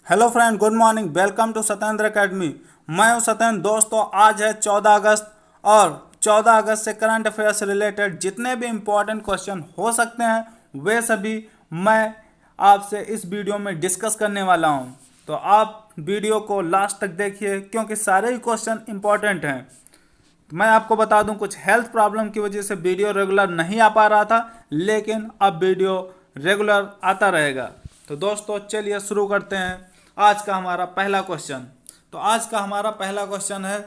Hello friend, good morning. Welcome to Satyendra academy. मैं हूं सत्येंद्र। दोस्तों, आज है 14 अगस्त और 14 अगस्त से करंट अफेयर से रिलेटेड जितने भी इम्पोर्टेंट क्वेश्चन हो सकते हैं वे सभी मैं आपसे इस वीडियो में डिस्कस करने वाला हूं। तो आप वीडियो को लास्ट तक देखिए क्योंकि सारे ही क्वेश्चन इम्पोर्टेंट हैं। मैं आपको बता दूं, कुछ हेल्थ प्रॉब्लम की वजह से वीडियो रेगुलर नहीं आ पा रहा था, लेकिन अब वीडियो रेगुलर आता रहेगा। तो दोस्तों, चलिए शुरू करते हैं आज का हमारा पहला क्वेश्चन। तो आज का हमारा पहला क्वेश्चन है,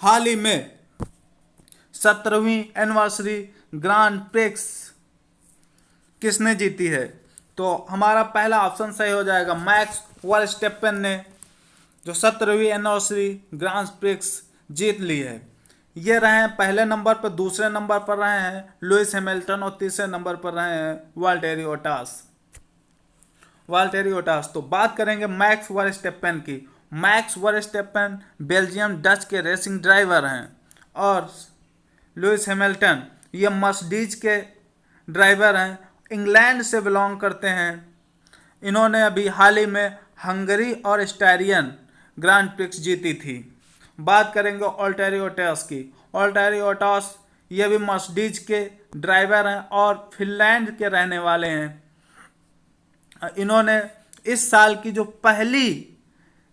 हाल ही में 17वीं एनिवर्सरी ग्रांड प्रिक्स किसने जीती है? तो हमारा पहला ऑप्शन सही हो जाएगा, मैक्स वर्स्टेपन ने जो 17वीं एनिवर्सरी ग्रांड प्रिक्स जीत ली है। ये रहे हैं पहले नंबर पर, दूसरे नंबर पर रहे हैं लुइस हैमिल्टन और तीसरे नंबर पर रहे हैं वाल्टेरी ओटास। तो बात करेंगे मैक्स वर्स्टेपन की। मैक्स वर्स्टेपन बेल्जियम डच के रेसिंग ड्राइवर हैं और लुइस हैमिल्टन ये मर्सिडीज के ड्राइवर हैं, इंग्लैंड से बिलोंग करते हैं। इन्होंने अभी हाल ही में हंगरी और स्टायरियन ग्रांड प्रिक्स जीती थी। बात करेंगे ऑल्टेरी ओटास की। ऑल्टेरी ओटास ये भी मर्सिडीज के ड्राइवर हैं और फिनलैंड के रहने वाले हैं। इन्होंने इस साल की जो पहली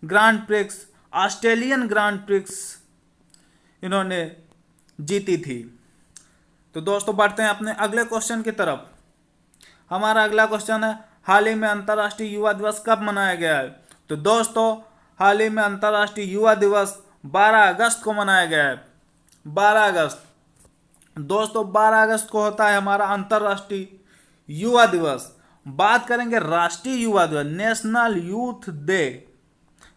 grand prix, Australian grand prix इन्होंने जीती थी। तो दोस्तों, बढ़ते हैं अपने अगले क्वेश्चन की तरफ। हमारा अगला क्वेश्चन है, हाल ही में अंतर्राष्ट्रीय युवा दिवस कब मनाया गया है? तो दोस्तों, हाल ही में अंतर्राष्ट्रीय युवा दिवस 12 अगस्त को मनाया गया है। 12 अगस्त दोस्तों, 12 अगस्त को होता है हमारा अंतर्राष्ट्रीय युवा दिवस। बात करेंगे राष्ट्रीय युवा दिवस, नेशनल यूथ डे,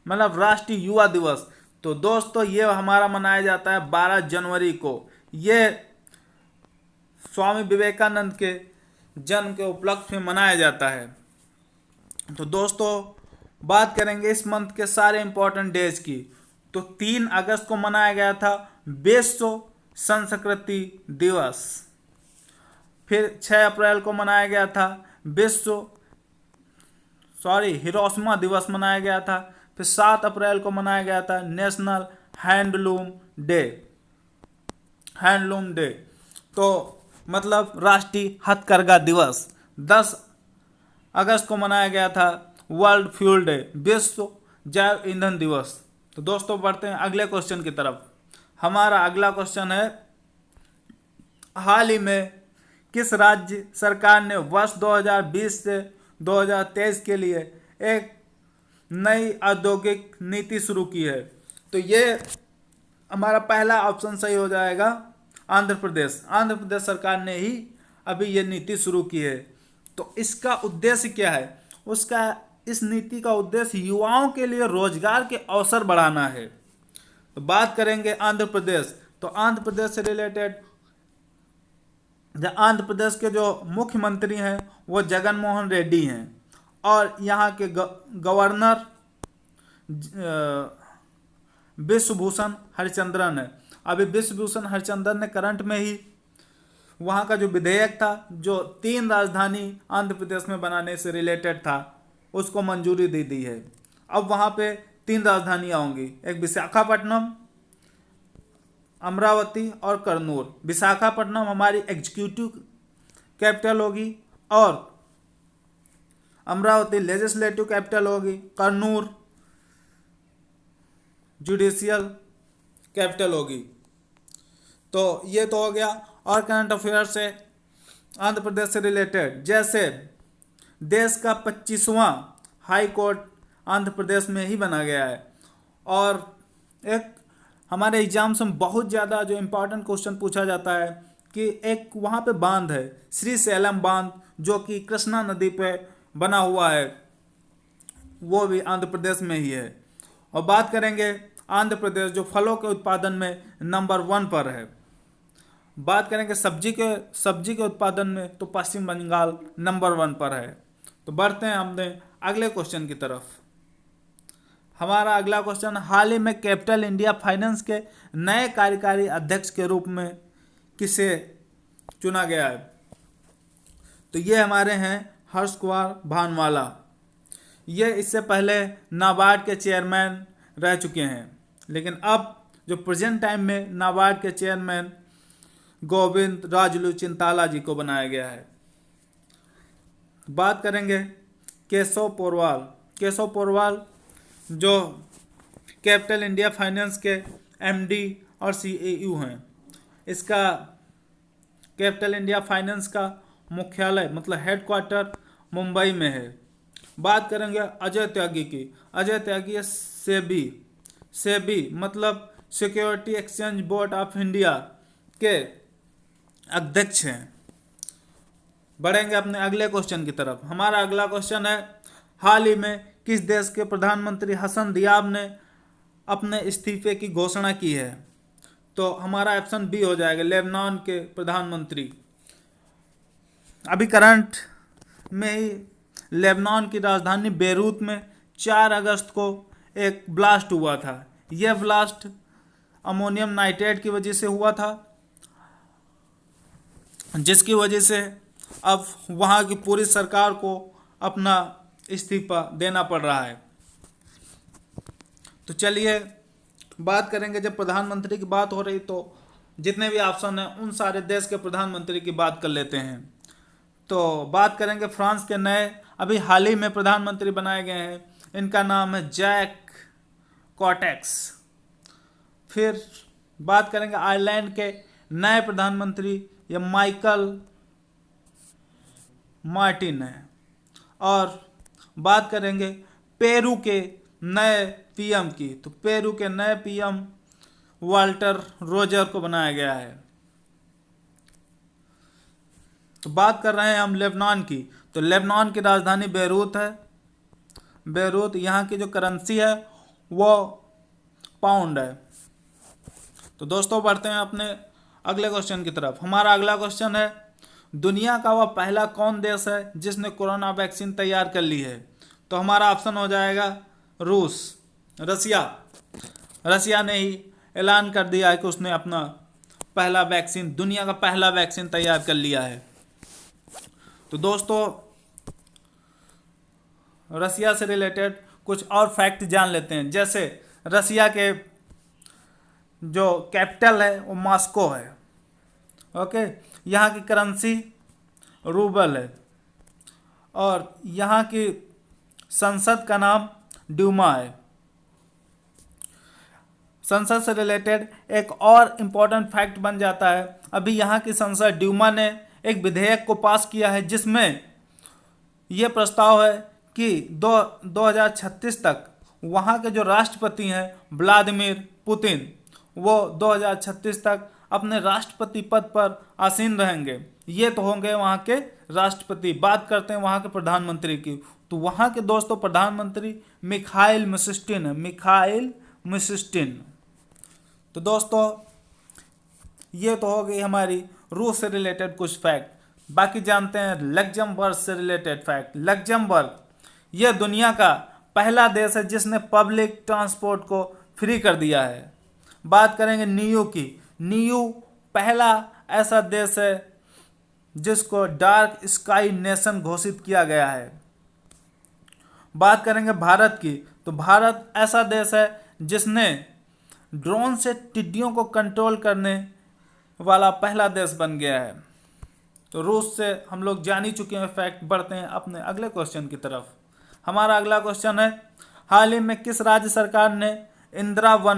मतलब राष्ट्रीय युवा दिवस। तो दोस्तों, ये हमारा मनाया जाता है 12 जनवरी को। ये स्वामी विवेकानंद के जन्म के उपलक्ष्य में मनाया जाता है। तो दोस्तों, बात करेंगे इस मंथ के सारे इंपॉर्टेंट डेज की। तो 3 अगस्त को मनाया गया था विश्व संस्कृति दिवस। फिर 6 अप्रैल को मनाया गया था हिरोशिमा दिवस मनाया गया था। फिर 7 अप्रैल को मनाया गया था नेशनल हैंडलूम डे, तो मतलब राष्ट्रीय हथकरघा दिवस। 10 अगस्त को मनाया गया था वर्ल्ड फ्यूल डे, विश्व जैव ईंधन दिवस। तो दोस्तों, बढ़ते हैं अगले क्वेश्चन की तरफ। हमारा अगला क्वेश्चन है, हाल ही में किस राज्य सरकार ने वर्ष 2020 से 2023 के लिए एक नई औद्योगिक नीति शुरू की है? तो ये हमारा पहला ऑप्शन सही हो जाएगा, आंध्र प्रदेश। आंध्र प्रदेश सरकार ने ही अभी ये नीति शुरू की है। तो इसका उद्देश्य क्या है? इस नीति का उद्देश्य युवाओं के लिए रोजगार के अवसर बढ़ाना है। तो बात करेंगे आंध्र प्रदेश। तो आंध्र प्रदेश से रिलेटेड आंध्र प्रदेश के जो मुख्यमंत्री हैं वो जगन मोहन रेड्डी हैं और यहाँ के गवर्नर विश्वभूषण हरिचंद्रन है। अभी विश्वभूषण हरिचंद्रन ने करंट में ही वहाँ का जो विधेयक था, जो 3 राजधानी आंध्र प्रदेश में बनाने से रिलेटेड था, उसको मंजूरी दे दी है। अब वहाँ पे 3 राजधानियाँ होंगी, एक विशाखापट्टनम, अमरावती और कर्नूल। विशाखापट्टनम हमारी एग्जीक्यूटिव कैपिटल होगी और अमरावती लेजिस्लेटिव कैपिटल होगी, कर्नूल जुडिशियल कैपिटल होगी। तो ये तो हो गया। और करंट अफेयर से आंध्र प्रदेश से रिलेटेड, जैसे देश का 25वां हाई कोर्ट आंध्र प्रदेश में ही बना गया है। और एक हमारे एग्जाम्स में बहुत ज़्यादा जो इम्पोर्टेंट क्वेश्चन पूछा जाता है कि एक वहाँ पे बांध है, श्री सैलम बांध, जो कि कृष्णा नदी पे बना हुआ है, वो भी आंध्र प्रदेश में ही है। और बात करेंगे आंध्र प्रदेश जो फलों के उत्पादन में नंबर 1 पर है। बात करेंगे सब्जी के उत्पादन में, तो पश्चिम बंगाल नंबर 1 पर है। तो बढ़ते हैं हमने अगले क्वेश्चन की तरफ। हमारा अगला क्वेश्चन, हाल ही में कैपिटल इंडिया फाइनेंस के नए कार्यकारी अध्यक्ष के रूप में किसे चुना गया है? तो ये हमारे हैं हर्ष कुमार भानवाला। ये इससे पहले नाबार्ड के चेयरमैन रह चुके हैं, लेकिन अब जो प्रेजेंट टाइम में नाबार्ड के चेयरमैन गोविंद राजुलू चिंताला जी को बनाया गया है। बात करेंगे केशव पोरवाल। केशव पोरवाल जो कैपिटल इंडिया फाइनेंस के एमडी और सीईओ हैं। इसका कैपिटल इंडिया फाइनेंस का मुख्यालय मतलब हेडक्वार्टर मुंबई में है। बात करेंगे अजय त्यागी की। अजय त्यागी सेबी मतलब security exchange board of India के अध्यक्ष हैं। बढ़ेंगे अपने अगले क्वेश्चन की तरफ। हमारा अगला क्वेश्चन है, हाल ही में किस देश के प्रधानमंत्री हसन दियाब ने अपने इस्तीफे की घोषणा की है? तो हमारा ऑप्शन बी हो जाएगा, लेबनान के प्रधानमंत्री। अभी करंट में ही लेबनान की राजधानी बेरूत में 4 अगस्त को एक ब्लास्ट हुआ था। यह ब्लास्ट अमोनियम नाइट्रेट की वजह से हुआ था, जिसकी वजह से अब वहाँ की पूरी सरकार को अपना इस्तीफा देना पड़ रहा है। तो चलिए बात करेंगे, जब प्रधानमंत्री की बात हो रही तो जितने भी ऑप्शन हैं उन सारे देश के प्रधानमंत्री की बात कर लेते हैं। तो बात करेंगे फ्रांस के नए अभी हाल ही में प्रधानमंत्री बनाए गए हैं, इनका नाम है जैक कॉटेक्स। फिर बात करेंगे आयरलैंड के नए प्रधानमंत्री, ये माइकल मार्टिन है। और बात करेंगे पेरू के नए पीएम की, तो पेरू के नए पीएम वाल्टर रोजर को बनाया गया है। तो बात कर रहे हैं हम लेबनान की, तो लेबनान की राजधानी बेरूत है। बेरूत, यहाँ की जो करेंसी है वो पाउंड है। तो दोस्तों बढ़ते हैं अपने अगले क्वेश्चन की तरफ। हमारा अगला क्वेश्चन है, दुनिया का वह पहला कौन देश है जिसने कोरोना वैक्सीन तैयार कर ली है? तो हमारा ऑप्शन हो जाएगा रूस, रसिया। रसिया ने ही ऐलान कर दिया है कि उसने अपना पहला वैक्सीन, दुनिया का पहला वैक्सीन तैयार कर लिया है। तो दोस्तों रसिया से रिलेटेड कुछ और फैक्ट जान लेते हैं। जैसे रसिया के जो कैपिटल है वो मॉस्को है। ओके, यहाँ की करेंसी रूबल है और यहाँ की संसद का नाम ड्यूमा है। संसद से रिलेटेड एक और इम्पोर्टेंट फैक्ट बन जाता है, अभी यहाँ की संसद ड्यूमा ने एक विधेयक को पास किया है जिसमें यह प्रस्ताव है कि 2036 तक वहाँ के जो राष्ट्रपति हैं व्लादिमीर पुतिन, वो 2036 तक अपने राष्ट्रपति पद पर आसीन रहेंगे। ये तो होंगे वहाँ के राष्ट्रपति। बात करते हैं वहाँ के प्रधानमंत्री की, तो वहाँ के दोस्तों प्रधानमंत्री मिखाइल मिशुस्टिन है, मिखाइल मिशुस्टिन। तो दोस्तों ये तो हो गई हमारी रूस से रिलेटेड कुछ फैक्ट। बाकी जानते हैं लग्जमबर्ग से रिलेटेड फैक्ट। लग्जमबर्ग यह दुनिया का पहला देश है जिसने पब्लिक ट्रांसपोर्ट को फ्री कर दिया है। बात करेंगे नीयू की। नीयू पहला ऐसा देश है जिसको डार्क स्काई नेशन घोषित किया गया है। बात करेंगे भारत की, तो भारत ऐसा देश है जिसने ड्रोन से टिड्डियों को कंट्रोल करने वाला पहला देश बन गया है। तो रूस से हम लोग जान ही चुके हैं फैक्ट। बढ़ते हैं अपने अगले क्वेश्चन की तरफ। हमारा अगला क्वेश्चन है, हाल ही में किस राज्य सरकार ने इंदिरा वन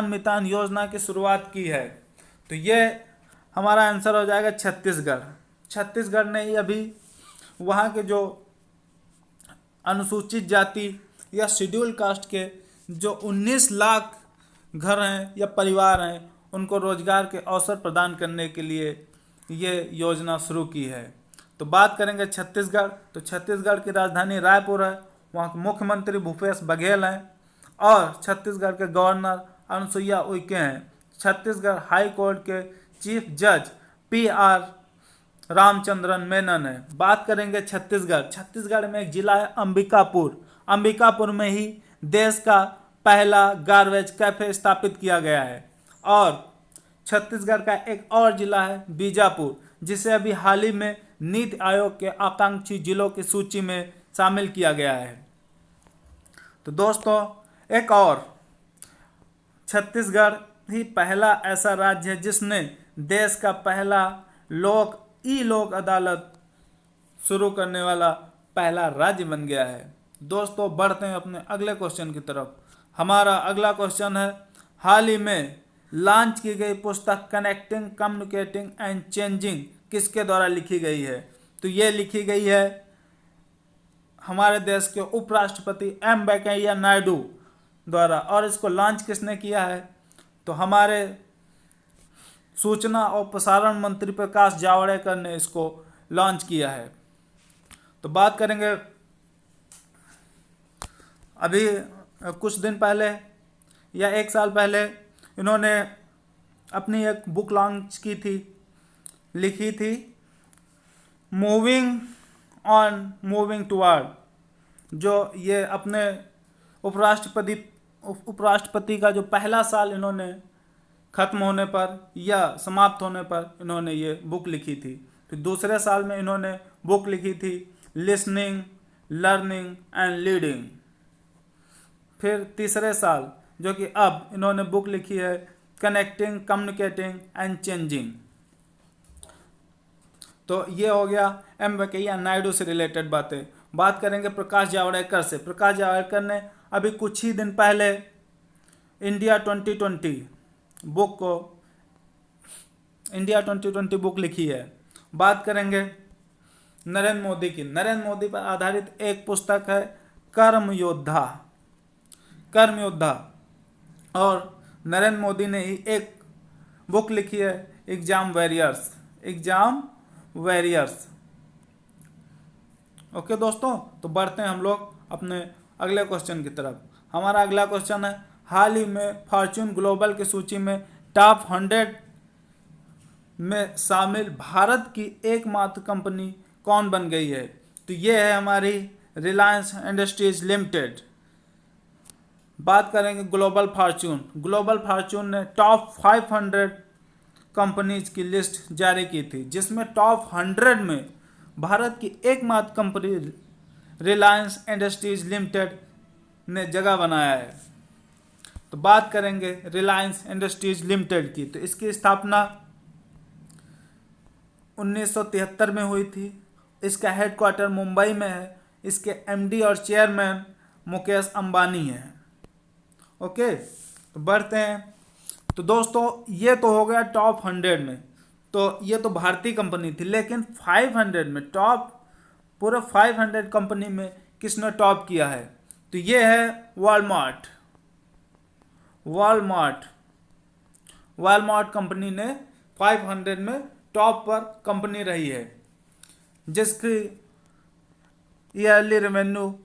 मितान योजना की शुरुआत की है? तो ये हमारा आंसर हो जाएगा छत्तीसगढ़। छत्तीसगढ़ ने ही अभी वहाँ के जो अनुसूचित जाति या शेड्यूल कास्ट के जो 19 लाख घर हैं या परिवार हैं, उनको रोजगार के अवसर प्रदान करने के लिए ये योजना शुरू की है। तो बात करेंगे छत्तीसगढ़, तो छत्तीसगढ़ की राजधानी रायपुर है। वहाँ के मुख्यमंत्री भूपेश बघेल हैं और छत्तीसगढ़ के गवर्नर अनुसुईया उइके हैं। छत्तीसगढ़ हाई कोर्ट के चीफ जज PR रामचंद्रन मेनन है। बात करेंगे छत्तीसगढ़ में एक जिला है अंबिकापुर। अंबिकापुर में ही देश का पहला गार्बेज कैफे स्थापित किया गया है। और छत्तीसगढ़ का एक और जिला है बीजापुर, जिसे अभी हाल ही में नीति आयोग के आकांक्षी जिलों की सूची में शामिल किया गया है। तो दोस्तों एक और, छत्तीसगढ़ ही पहला ऐसा राज्य है जिसने देश का पहला लोक अदालत शुरू करने वाला पहला राज्य बन गया है। दोस्तों बढ़ते हैं अपने अगले क्वेश्चन की तरफ। हमारा अगला क्वेश्चन है, हाल ही में लॉन्च की गई पुस्तक कनेक्टिंग कम्युनिकेटिंग एंड चेंजिंग किसके द्वारा लिखी गई है? तो ये लिखी गई है हमारे देश के उपराष्ट्रपति एम वेंकैया नायडू द्वारा। और इसको लॉन्च किसने किया है? तो हमारे सूचना और प्रसारण मंत्री प्रकाश जावड़ेकर ने इसको लॉन्च किया है। तो बात करेंगे, अभी कुछ दिन पहले या एक साल पहले इन्होंने अपनी एक बुक लॉन्च की थी, लिखी थी मूविंग ऑन मूविंग टुवर्ड, जो ये अपने उपराष्ट्रपति का जो पहला साल इन्होंने खत्म होने पर या समाप्त होने पर इन्होंने ये बुक लिखी थी। फिर दूसरे साल में इन्होंने बुक लिखी थी लिसनिंग, लर्निंग एंड लीडिंग। फिर तीसरे साल जो कि अब इन्होंने बुक लिखी है कनेक्टिंग कम्युनिकेटिंग एंड चेंजिंग। तो ये हो गया एम वेंकैया नायडू से रिलेटेड बातें। बात करेंगे प्रकाश जावड़ेकर से। प्रकाश जावड़ेकर ने अभी कुछ ही दिन पहले इंडिया 2020 बुक लिखी है। बात करेंगे नरेंद्र मोदी की। नरेंद्र मोदी पर आधारित एक पुस्तक है कर्म योद्धा। और नरेंद्र मोदी ने ही एक बुक लिखी है एग्जाम वॉरियर्स। ओके दोस्तों, तो बढ़ते हैं हम लोग अपने अगले क्वेश्चन की तरफ। हमारा अगला क्वेश्चन है, हाल ही में फॉर्च्यून ग्लोबल की सूची में टॉप 100 में शामिल भारत की एकमात्र कंपनी कौन बन गई है? तो ये है हमारी रिलायंस इंडस्ट्रीज लिमिटेड। बात करेंगे ग्लोबल फॉर्च्यून ने टॉप 500 कंपनीज की लिस्ट जारी की थी, जिसमें टॉप 100 में भारत की एकमात्र कंपनी रिलायंस इंडस्ट्रीज लिमिटेड ने जगह बनाया है। तो बात करेंगे रिलायंस इंडस्ट्रीज लिमिटेड की। तो इसकी स्थापना 1973 में हुई थी। इसका हेडक्वार्टर मुंबई में है। इसके एमडी और चेयरमैन मुकेश अंबानी हैं। ओके, तो बढ़ते हैं। तो दोस्तों ये तो हो गया टॉप 100 में, तो ये तो भारतीय कंपनी थी। लेकिन 500 में पूरे 500 कंपनी में किसने टॉप किया है? तो ये है वॉलमार्ट कंपनी ने 500 में टॉप पर कंपनी रही है, जिसकी ईयरली रेवेन्यू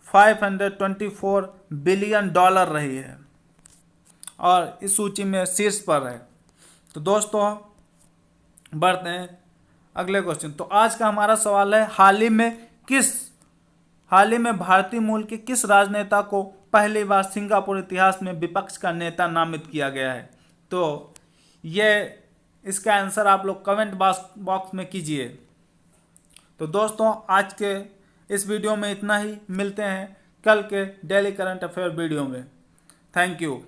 $524 बिलियन रही है और इस सूची में शीर्ष पर है। तो दोस्तों बढ़ते हैं अगले क्वेश्चन। तो आज का हमारा सवाल है, हाल ही में भारतीय मूल के किस राजनेता को पहली बार सिंगापुर इतिहास में विपक्ष का नेता नामित किया गया है? तो ये इसका आंसर आप लोग कमेंट बॉक्स में कीजिए। तो दोस्तों आज के इस वीडियो में इतना ही। मिलते हैं कल के डेली करंट अफेयर वीडियो में। Thank you.